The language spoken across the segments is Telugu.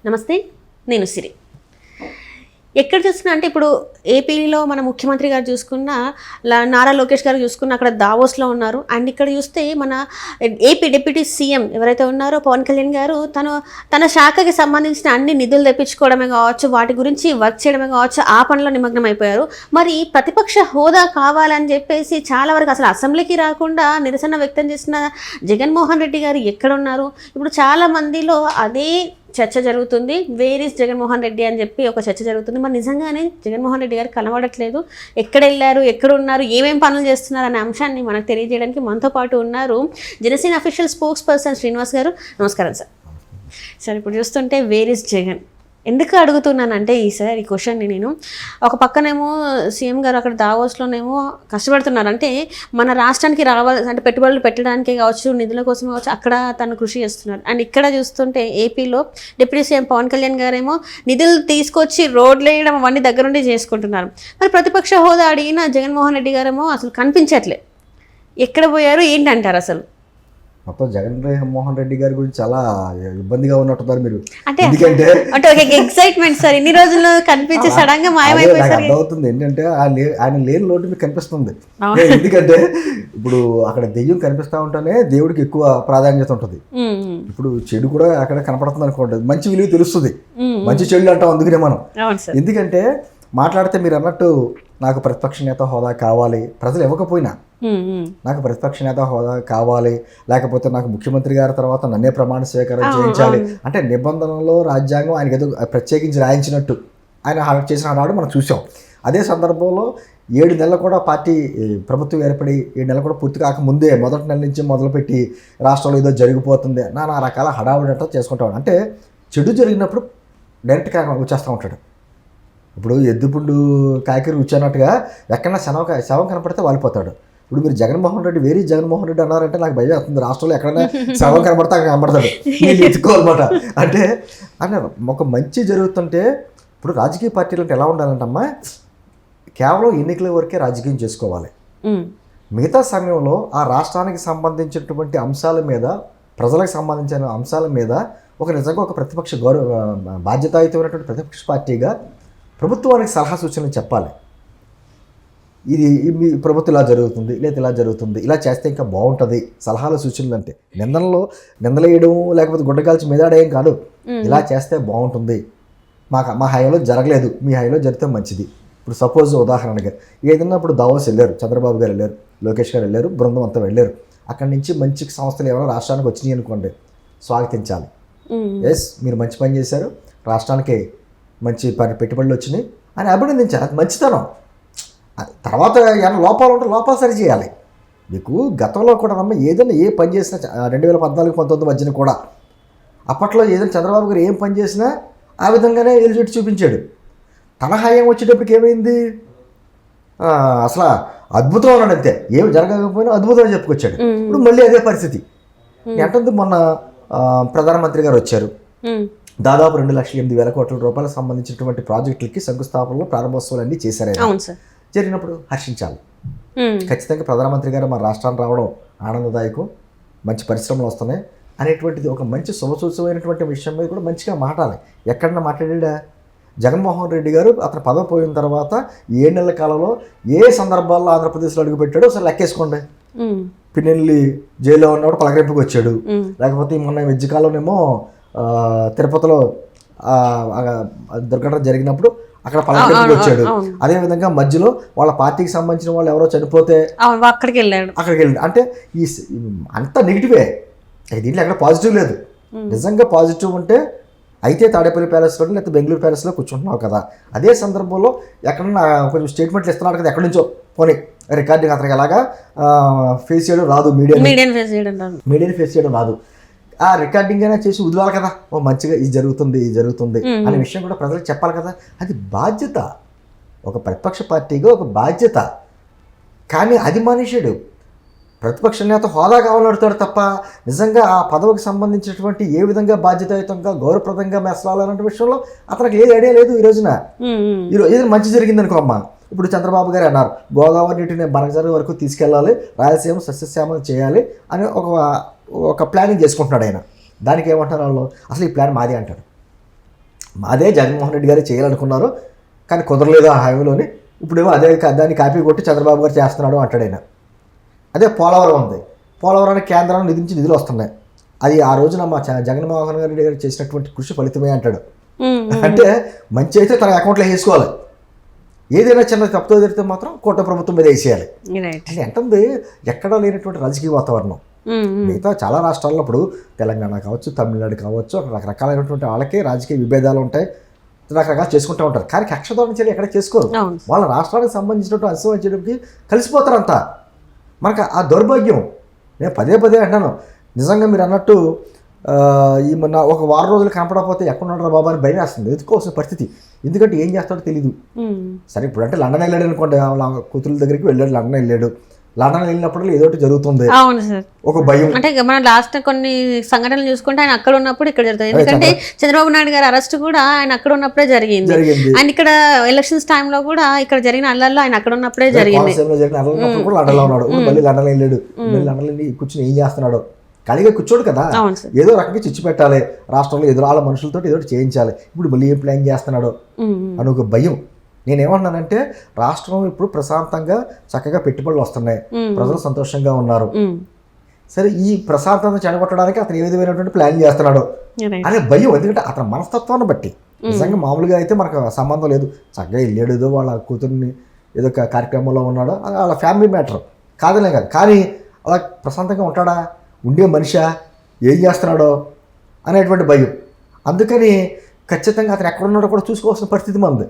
నమస్తే, నేను సిరి. ఎక్కడ చూస్తున్నా అంటే ఇప్పుడు ఏపీలో మన ముఖ్యమంత్రి గారు చూసుకున్న, నారా లోకేష్ గారు చూసుకున్న అక్కడ దావోస్లో ఉన్నారు. అండ్ ఇక్కడ చూస్తే మన ఏపీ డిప్యూటీ సీఎం ఎవరైతే ఉన్నారో పవన్ కళ్యాణ్ గారు తన శాఖకి సంబంధించిన అన్ని నిధులు తెప్పించుకోవడమే కావచ్చు, వాటి గురించి వర్క్ చేయడమే కావచ్చు, ఆ పనిలో నిమగ్నం అయిపోయారు. మరి ప్రతిపక్ష హోదా కావాలని చెప్పేసి చాలా వరకు అసలు అసెంబ్లీకి రాకుండా నిరసన వ్యక్తం చేసిన జగన్మోహన్ రెడ్డి గారు ఎక్కడున్నారు? ఇప్పుడు చాలా మందిలో అదే చర్చ జరుగుతుంది. వేర్ ఈస్ జగన్మోహన్ రెడ్డి అని చెప్పి ఒక చర్చ జరుగుతుంది. మరి నిజంగానే జగన్మోహన్ రెడ్డి గారు కనబడట్లేదు. ఎక్కడ వెళ్ళారు, ఎక్కడ ఉన్నారు, ఏమేం పనులు చేస్తున్నారు అనే అంశాన్ని మనకు తెలియజేయడానికి మనతో పాటు ఉన్నారు Janasena official spokes person Srinivas గారు. నమస్కారం సార్. సార్, ఇప్పుడు చూస్తుంటే వేర్ ఈస్ జగన్ ఎందుకు అడుగుతున్నానంటే ఈ క్వశ్చన్ని నేను ఒక పక్కనేమో సీఎం గారు అక్కడ దావోస్లోనేమో కష్టపడుతున్నారు. అంటే మన రాష్ట్రానికి రావాలి అంటే పెట్టుబడులు పెట్టడానికే కావచ్చు, నిధుల కోసం కావచ్చు, అక్కడ తను కృషి చేస్తున్నారు. అండ్ ఇక్కడ చూస్తుంటే ఏపీలో డిప్యూటీ సీఎం పవన్ కళ్యాణ్ గారేమో నిధులు తీసుకొచ్చి రోడ్లు వేయడం అవన్నీ దగ్గరుండి చేసుకుంటున్నారు. మరి ప్రతిపక్ష హోదా అడిగిన జగన్మోహన్ రెడ్డి గారేమో అసలు కనిపించట్లే. ఎక్కడ పోయారు ఏంటంటారు అసలు? మొత్తం జగన్మోహన్ రెడ్డి గారి గురించి చాలా ఇబ్బందిగా ఉన్నట్టున్నారు మీరు. ఎందుకంటే ఎక్సైట్మెంట్ సార్, ఇన్ని రోజులు కనిపించే సడన్ గా మాయమైపోయింది. అర్థమవుతుంది ఏంటంటే ఆయన లేని లోటు మీకు కనిపిస్తుంది. ఎందుకంటే ఇప్పుడు అక్కడ దెయ్యం కనిపిస్తా ఉంటేనే దేవుడికి ఎక్కువ ప్రాధాన్యత ఉంటుంది. ఇప్పుడు చెడు కూడా అక్కడ కనపడుతుంది అనుకోండి, మంచి విలువ తెలుస్తుంది. మంచి చెడు అంటాం అందుకనే మనం. ఎందుకంటే మాట్లాడితే మీరు అన్నట్టు నాకు ప్రతిపక్ష నేత హోదా కావాలి, ప్రజలు ఇవ్వకపోయినా నాకు ప్రతిపక్ష నేత హోదా కావాలి, లేకపోతే నాకు ముఖ్యమంత్రి గారి తర్వాత నన్నే ప్రమాణ స్వీకారం చేయించాలి అంటే నిబంధనలో రాజ్యాంగం ఆయనకి ఏదో ప్రత్యేకించి రాయించినట్టు ఆయన చేసిన ఆనాడు మనం చూసాం. అదే సందర్భంలో 7 నెలలు కూడా పార్టీ ప్రభుత్వం ఏర్పడి 7 నెలలు కూడా పూర్తి కాకముందే మొదటి నెల నుంచి మొదలుపెట్టి రాష్ట్రంలో ఏదో జరిగిపోతుంది నానా రకాల హడావుడంతా చేసుకుంటాడు. అంటే చెడు జరిగినప్పుడు డైరెక్ట్గా వచ్చేస్తూ ఉంటాడు. ఇప్పుడు ఎద్దుపుండు కాయకూర కూర్చున్నట్టుగా ఎక్కడన్నా శవం కనపడితే వాలిపోతాడు. ఇప్పుడు మీరు జగన్మోహన్ రెడ్డి వేరే జగన్మోహన్ రెడ్డి అన్నారంటే నాకు భయం అవుతుంది. రాష్ట్రంలో ఎక్కడైనా శవం కనపడితే అక్కడ కనపడతాడు, మీరు ఎత్తుకోవాలన్నమాట. అంటే ఒక మంచి జరుగుతుంటే ఇప్పుడు రాజకీయ పార్టీలు అంటే ఎలా ఉండాలంటమ్మా, కేవలం ఎన్నికల వరకే రాజకీయం చేసుకోవాలి. మిగతా సమయంలో ఆ రాష్ట్రానికి సంబంధించినటువంటి అంశాల మీద, ప్రజలకు సంబంధించిన అంశాల మీద నిజంగా ఒక ప్రతిపక్ష బాధ్యతాయుతమైనటువంటి ప్రతిపక్ష పార్టీగా ప్రభుత్వానికి సలహా సూచనలు చెప్పాలి. ఇది మీ ప్రభుత్వం ఇలా జరుగుతుంది, లేదా ఇలా జరుగుతుంది, ఇలా చేస్తే ఇంకా బాగుంటుంది సలహాలు సూచనలు. అంటే నిందలేయడం లేకపోతే గుడ్డకాల్చి మీదాడేం కాదు, ఇలా చేస్తే బాగుంటుంది, మా హయాంలో జరగలేదు, మీ హయాంలో జరిగితే మంచిది. ఇప్పుడు సపోజ్ ఉదాహరణగా ఏదన్నా ఇప్పుడు దావోస్ వెళ్ళారు, చంద్రబాబు గారు వెళ్ళారు, లోకేష్ గారు వెళ్ళారు, బృందం అంతా వెళ్ళారు. అక్కడి నుంచి మంచి సంస్థలు ఏమైనా రాష్ట్రానికి వచ్చినాయి అనుకోండి, స్వాగతించాలి. ఎస్, మీరు మంచి పని చేశారు, రాష్ట్రానికి మంచి పెట్టుబడులు వచ్చినాయి అని అభినందించాలి. అది మంచితనం. తర్వాత ఏమైనా లోపాలు ఉంటే లోపాలు సరి చేయాలి. మీకు గతంలో కూడా ఏదైనా ఏ పని చేసినా 2014-19 మధ్యన కూడా అప్పట్లో ఏదైనా చంద్రబాబు గారు ఏం పని చేసినా ఆ విధంగానే ఎలిజిబిలిటీ చూపించాడు. తన హయాం వచ్చేటప్పటికి ఏమైంది, అసలు అద్భుతం అన్నాడు అంతే, ఏమి జరగకపోయినా అద్భుతం అని చెప్పుకొచ్చాడు. ఇప్పుడు మళ్ళీ అదే పరిస్థితి. అంటే మొన్న ప్రధానమంత్రి గారు వచ్చారు, దాదాపు 2,08,000 కోట్ల రూపాయలకు సంబంధించినటువంటి ప్రాజెక్టులకి శంకుస్థాపనలు, ప్రారంభోత్సవాలు అన్నీ చేశారు. జరిగినప్పుడు హర్షించాలి. ఖచ్చితంగా ప్రధానమంత్రి గారు మన రాష్ట్రానికి రావడం ఆనందదాయకం, మంచి పరిశ్రమలు వస్తున్నాయి అనేటువంటిది ఒక మంచి శుభసూచమైనటువంటి విషయం మీద కూడా మంచిగా మాట్లాడాలి. ఎక్కడన్నా మాట్లాడా జగన్మోహన్ రెడ్డి గారు అతను పదవి పోయిన తర్వాత 7 నెలల కాలంలో ఏ సందర్భాల్లో ఆంధ్రప్రదేశ్లో అడుగుపెట్టాడో ఒకసారి లెక్కేసుకోండి. పిన్నెల్లి జైల్లో ఉన్నప్పుడు పలకరింపుకి వచ్చాడు, లేకపోతే మొన్న మధ్యకాలంలోనేమో తిరుపతిలో దుర్ఘటన జరిగినప్పుడు అక్కడ పలకరింపుకి వచ్చాడు. అదేవిధంగా మధ్యలో వాళ్ళ పార్టీకి సంబంధించిన వాళ్ళు ఎవరో చనిపోతే అక్కడికి వెళ్ళాడు. అంటే ఈ అంతా నెగిటివే, దీంట్లో ఎక్కడ పాజిటివ్ లేదు. నిజంగా పాజిటివ్ ఉంటే అయితే తాడేపల్లి ప్యాలెస్లో లేకపోతే బెంగళూరు ప్యాలెస్లో కూర్చుంటున్నావు కదా. అదే సందర్భంలో ఎక్కడన్నా కొంచెం స్టేట్మెంట్లు ఇస్తున్నాడు కదా, ఎక్కడి నుంచో పోనీ రికార్డింగ్ అతనికి ఎలాగా ఫేస్ చేయడం రాదు, మీడియాని ఫేస్ చేయడం రాదు. ఆ రికార్డింగ్ అయినా చేసి వదిలాలి కదా, ఓ మంచిగా ఇది జరుగుతుంది అనే విషయం కూడా ప్రజలకు చెప్పాలి కదా. అది బాధ్యత, ఒక ప్రతిపక్ష పార్టీగా ఒక బాధ్యత. కానీ అది మనిషిడు ప్రతిపక్ష నేత హోదా కావాలడుతాడు తప్ప నిజంగా ఆ పదవికి సంబంధించినటువంటి ఏ విధంగా బాధ్యతాయుతంగా గౌరవప్రదంగా మెసలాలనే విషయంలో అతనికి ఏది ఐడియా లేదు. ఈ రోజున ఏదైనా మంచి జరిగిందనుకో అమ్మ, ఇప్పుడు చంద్రబాబు గారు అన్నారు గోదావరి నీటిని బనకజరి వరకు తీసుకెళ్ళాలి, రాయలసీమ సస్యశ్యామం చేయాలి అని ఒక ప్లానింగ్ చేసుకుంటున్నాడు ఆయన. దానికి ఏమంటారు వాళ్ళు, అసలు ఈ ప్లాన్ మాది అంటాడు. అదే జగన్మోహన్ రెడ్డి గారు చేయాలనుకున్నారు కానీ కుదరలేదు ఆ హామీలోని. ఇప్పుడేమో అదే దాన్ని కాపీ కొట్టి చంద్రబాబు గారు చేస్తున్నాడు అంటాడు ఆయన. అదే పోలవరం ఉంది, పోలవరానికి కేంద్రం నుంచి నిధులు వస్తున్నాయి, అది ఆ రోజున మా జగన్మోహన్ రెడ్డి గారు చేసినటువంటి కృషి ఫలితమే అంటాడు. అంటే మంచి అయితే తన అకౌంట్లో వేసుకోవాలి, ఏదైనా చిన్న తప్పుతో జరిగితే మాత్రం కోట ప్రభుత్వం మీద వేసేయాలి. అంటే ఎంతుంది ఎక్కడా లేనటువంటి రాజకీయ వాతావరణం. మిగతా చాలా రాష్ట్రాల్లో ఇప్పుడు తెలంగాణ కావచ్చు, తమిళనాడు కావచ్చు, రకరకాలైనటువంటి వాళ్ళకే రాజకీయ విభేదాలు ఉంటాయి, రకరకాలు చేసుకుంటూ ఉంటారు. కానీ కక్షధోరణ చర్య ఎక్కడ చేసుకోరు. వాళ్ళ రాష్ట్రానికి సంబంధించినటువంటి అంశం వచ్చేటప్పటికి కలిసిపోతారంతా. మనకు ఆ దౌర్భాగ్యం నేను పదే పదే అంటాను. నిజంగా మీరు అన్నట్టు ఈ మొన్న ఒక వారం రోజులు కనపడకపోతే ఎక్కడున్నాడు బాబా అని భయం వేస్తుంది, ఎదుర్కోవాల్సిన పరిస్థితి. ఎందుకంటే ఏం చేస్తాడో తెలీదు. సరే ఇప్పుడు అంటే లండన్ వెళ్ళాడు అనుకోండి, వాళ్ళ కూతురు దగ్గరికి వెళ్ళాడు, లండన్ వెళ్ళాడు. లండన్ వెళ్ళినప్పుడు ఏదో ఒకటి జరుగుతుంది, ఒక భయం. అంటే మనం లాస్ట్ కొన్ని సంఘటనలు చూసుకుంటే ఆయన అక్కడ ఉన్నప్పుడు ఇక్కడ జరుగుతుంది. ఎందుకంటే చంద్రబాబు నాయుడు గారి అరెస్ట్ కూడా ఆయన అక్కడ ఉన్నప్పుడే జరిగింది. ఆయన ఇక్కడ ఎలక్షన్స్ టైంలో కూడా ఇక్కడ జరిగిన అల్లల్లో ఆయన అక్కడ ఉన్నప్పుడే జరిగింది. లండన్ లో ఉన్నాడు, మళ్ళీ లండన్ వెళ్ళాడు, మళ్ళీ లండన్ వెళ్ళి కూర్చొని ఏం చేస్తున్నాడు? ఖాళీగా కూర్చోడు కదా, ఏదో రకంగా చిచ్చు పెట్టాలి, రాష్ట్రంలో ఎదురు వాళ్ళ మనుషులతో ఏదో చేయించాలి. ఇప్పుడు మళ్ళీ ఏం ప్లాన్ చేస్తున్నాడో అని ఒక భయం. నేనేమంటున్నానంటే రాష్ట్రం ఇప్పుడు ప్రశాంతంగా చక్కగా పెట్టుబడులు వస్తున్నాయి, ప్రజలు సంతోషంగా ఉన్నారు. సరే ఈ ప్రశాంతత చెడగొట్టడానికి అతను ఏ విధమైనటువంటి ప్లాన్ చేస్తున్నాడు అనే భయం. ఎందుకంటే అతని మనస్తత్వాన్ని బట్టి నిజంగా మామూలుగా అయితే మనకు సంబంధం లేదు, చక్కగా వెళ్ళాడు, ఏదో వాళ్ళ కూతుర్ని ఏదో కార్యక్రమంలో ఉన్నాడో వాళ్ళ ఫ్యామిలీ మ్యాటర్ కాదనే కాదు. కానీ అలా ప్రశాంతంగా ఉంటాడా, ఉండే మనిషా, ఏం చేస్తున్నాడో అనేటువంటి భయం. అందుకని ఖచ్చితంగా అతను ఎక్కడున్నాడో కూడా చూసుకోవాల్సిన పరిస్థితి మనది.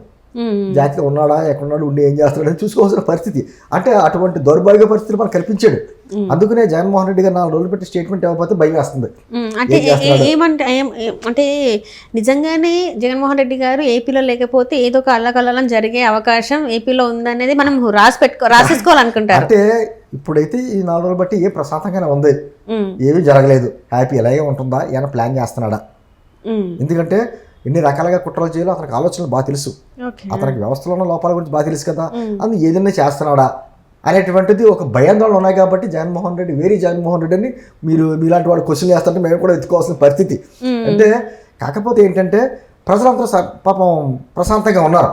జాతిలో ఉన్నాడా, ఎక్కడున్నాడు, ఉండి ఏం చేస్తున్నాడు అని చూసుకోవాల్సిన పరిస్థితి. అంటే అటువంటి దౌర్భాగ్య పరిస్థితులు మనకు కల్పించాడు. అందుకనే జగన్మోహన్ రెడ్డి గారు 4 రోజులు పెట్టి స్టేట్మెంట్ ఇవ్వకపోతే భయం వేస్తుంది. అంటే నిజంగానే జగన్మోహన్ రెడ్డి గారు ఏపీలో లేకపోతే ఏదో ఒక అల్లకల్లం జరిగే అవకాశం ఏపీలో ఉందనేది మనం రాసేసుకోవాలనుకుంటారు. అంటే ఇప్పుడైతే ఈ 4 రోజులు బట్టి ఏ ప్రశాంతంగానే ఉంది, ఏమీ జరగలేదు, హ్యాపీ ఎలాగే ఉంటుందా, ఏమైనా ప్లాన్ చేస్తున్నాడా? ఎందుకంటే ఎన్ని రకాలుగా కుట్రలు చేయాలో అతనికి ఆలోచనలు బాగా తెలుసు, అతనికి వ్యవస్థలో ఉన్న లోపాల గురించి బాగా తెలుసు కదా. అది ఏదైనా చేస్తున్నాడా అనేటువంటిది ఒక భయాందోళన ఉన్నాయి. కాబట్టి జగన్మోహన్ రెడ్డి జగన్మోహన్ రెడ్డి అని మీలాంటి వాడు క్వశ్చన్ చేస్తుంటే మేము కూడా ఎత్తుకోవాల్సిన పరిస్థితి. అంటే కాకపోతే ఏంటంటే ప్రజలంతా పాపం ప్రశాంతంగా ఉన్నారు,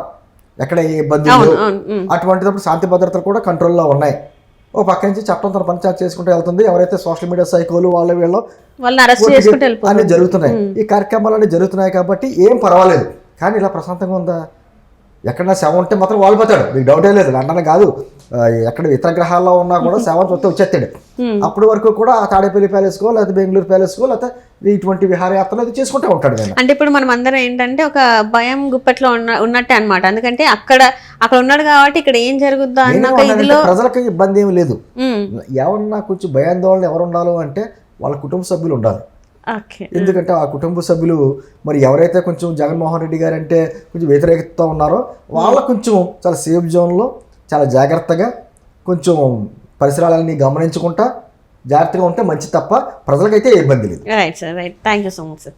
ఎక్కడ ఏ ఇబ్బంది లేదు. అటువంటిప్పుడు శాంతి భద్రతలు కూడా కంట్రోల్లో ఉన్నాయి. ఓ పక్క నుంచి చట్టం తన పంచాయతీ చేసుకుంటూ వెళ్తుంది. ఎవరైతే సోషల్ మీడియా సైకోలు వీళ్ళు అన్నీ జరుగుతున్నాయి, ఈ కార్యక్రమాలన్నీ జరుగుతున్నాయి కాబట్టి ఏం పర్వాలేదు. కానీ ఇలా ప్రశాంతంగా ఉందా? ఎక్కడన్నా శవం ఉంటే మాత్రం వాలిపోతాడు, మీకు డౌటే లేదు. లండన్ కాదు, ఎక్కడ ఇతర గ్రహాల్లో ఉన్నా కూడా శవం చూస్తే వచ్చేస్తాడు. అప్పటి వరకు కూడా తాడేపల్లి ప్యాలెస్కో లేకపోతే బెంగళూరు ప్యాలెస్కో లేకపోతే ఇటువంటి విహారయాత్రలు అది చేసుకుంటూ ఉంటాడు. అంటే ఇప్పుడు మనం అందరం ఏంటంటే ఒక భయం గుప్పట్లో ఉన్నట్టే అనమాట. ఎందుకంటే అక్కడ ఉన్నాడు కాబట్టి ఇక్కడ ఏం జరుగుద్దా అన్న ఇదిలో ప్రజలకు ఇబ్బంది ఏమి లేదు. ఏమన్నా కొంచెం భయాందోళన ఎవరు ఉండాలో అంటే వాళ్ళ కుటుంబ సభ్యులు ఉండాలి. ఎందుకంటే ఆ కుటుంబ సభ్యులు మరి ఎవరైతే కొంచెం జగన్మోహన్ రెడ్డి గారు అంటే కొంచెం వ్యతిరేకతతో ఉన్నారో వాళ్ళ కొంచెం చాలా సేఫ్ జోన్లో చాలా జాగ్రత్తగా కొంచెం పరిసరాలన్నీ గమనించుకుంటా జాగ్రత్తగా ఉంటే మంచి తప్ప ప్రజలకైతే ఏ ఇబ్బంది లేదు. Right sir, right. Thank you so much sir.